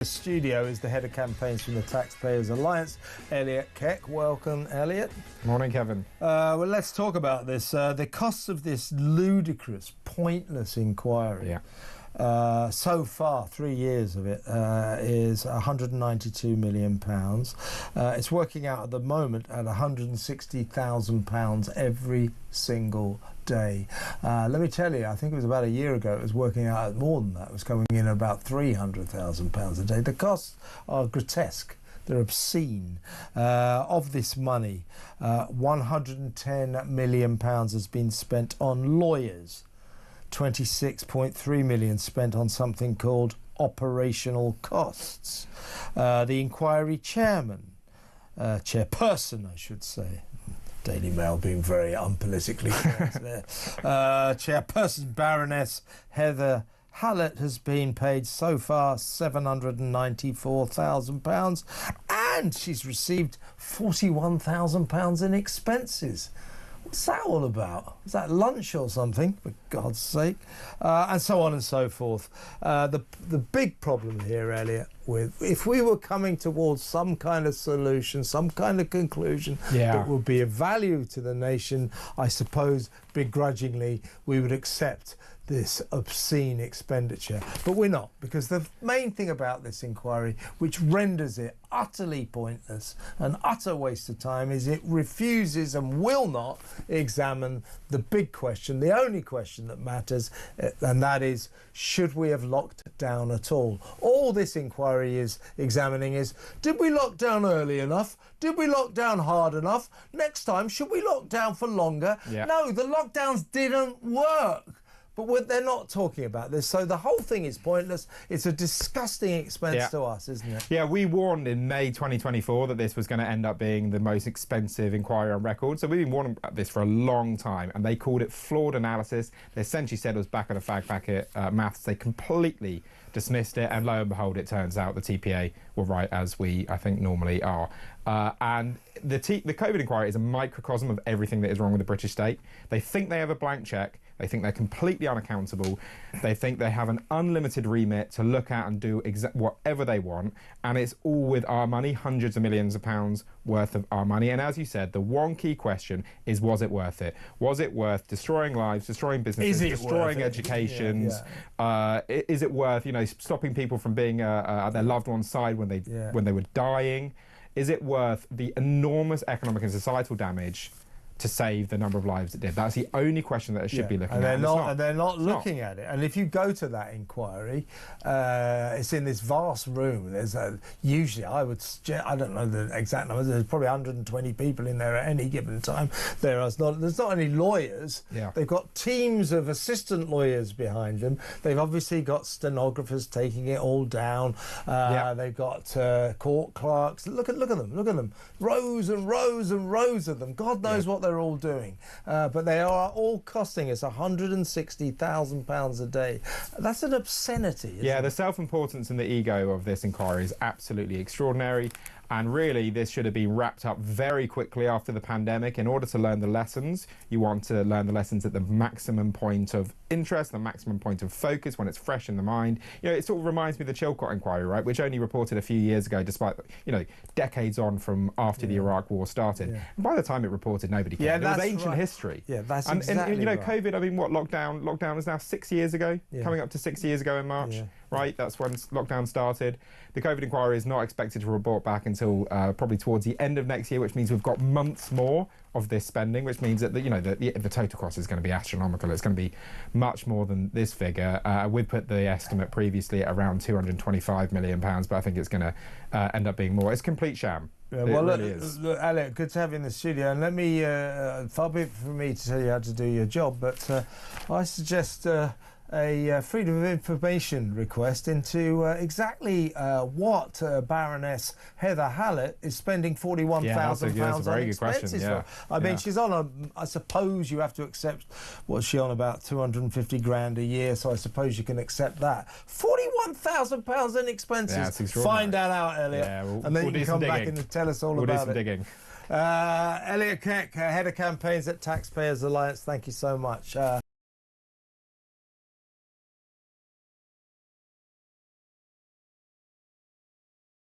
The studio is the head of campaigns from the Taxpayers Alliance, Elliot Keck. Welcome, Elliot. Morning, Kevin. Well, let's talk about this. The costs of this ludicrous, pointless inquiry. So far, 3 years of it, is £192 million. It's working out at the moment at £160,000 every single day. Let me tell you, I think it was about a year ago, it was working out at more than that. It was coming in at about £300,000 a day. The costs are grotesque. They're obscene. Of this money, £110 million has been spent on lawyers. 26.3 million spent on something called operational costs. The inquiry chairperson, I should say. Daily Mail being very unpolitically correct there. Chairperson Baroness Heather Hallett has been paid so far £794,000 and she's received £41,000 in expenses. What's that all about? Is that lunch or something, for God's sake? And so on and so forth. The big problem here, Elliot, if we were coming towards some kind of solution, some kind of conclusion that would be of value to the nation, I suppose begrudgingly we would accept this obscene expenditure. But we're not, because the main thing about this inquiry, which renders it utterly pointless, an utter waste of time, is it refuses and will not examine the big question, the only question that matters, and that is, should we have locked down at all? All this inquiry is examining is, did we lock down early enough? Did we lock down hard enough? Next time, should we lock down for longer? No, the lockdowns didn't work. But they're not talking about this, so the whole thing is pointless. It's a disgusting expense to us, isn't it? Yeah, we warned in May 2024 that this was going to end up being the most expensive inquiry on record. So we've been warning about this for a long time, and they called it flawed analysis. They essentially said it was back of the fag packet maths. They completely dismissed it, and lo and behold, it turns out the TPA were right, as we, I think, normally are. And the COVID inquiry is a microcosm of everything that is wrong with the British state. They think they have a blank cheque. They think they're completely unaccountable. They think they have an unlimited remit to look at and do whatever they want. And it's all with our money, hundreds of millions of pounds worth of our money. And as you said, the one key question is, was it worth it? Was it worth destroying lives, destroying businesses, destroying educations? Is it worth, stopping people from being at their loved one's side when they were dying? Is it worth the enormous economic and societal damage to save the number of lives it did? That's the only question that it should be looking at. And they're not looking at it. And if you go to that inquiry, it's in this vast room. There's usually, I don't know the exact numbers, there's probably 120 people in there at any given time. There's not any lawyers. They've got teams of assistant lawyers behind them. They've obviously got stenographers taking it all down. They've got court clerks. Look at them. Rows and rows and rows of them. God knows what they're all doing, but they are all costing us £160,000 a day. That's an obscenity, isn't it? The self-importance and the ego of this inquiry is absolutely extraordinary. And really, this should have been wrapped up very quickly after the pandemic. In order to learn the lessons, you want to learn the lessons at the maximum point of interest, the maximum point of focus, when it's fresh in the mind. It sort of reminds me of the Chilcot inquiry, right, which only reported a few years ago, despite, decades on from after the Iraq War started. And by the time it reported, nobody cared. It was ancient history. That's exactly right. COVID, lockdown was now 6 years ago, coming up to 6 years ago in March. Right, that's when lockdown started. The COVID inquiry is not expected to report back until probably towards the end of next year, which means we've got months more of this spending, which means that the total cost is going to be astronomical. It's going to be much more than this figure. We'd put the estimate previously at around £225 million, but I think it's going to end up being more. It's a complete sham. Look, Elliot, good to have you in the studio. And let me, far be it from me to tell you how to do your job, but I suggest a freedom of information request into exactly what Baroness Heather Hallett is spending £41,000 on expenses for. I mean, she's on I suppose you have to accept, what's she on, about 250 grand a year, so I suppose you can accept that. £41,000 in expenses. Find that out, Elliot. And then you can come back and tell us all about it. We'll do some digging. Elliot Keck, head of campaigns at Taxpayers Alliance, thank you so much.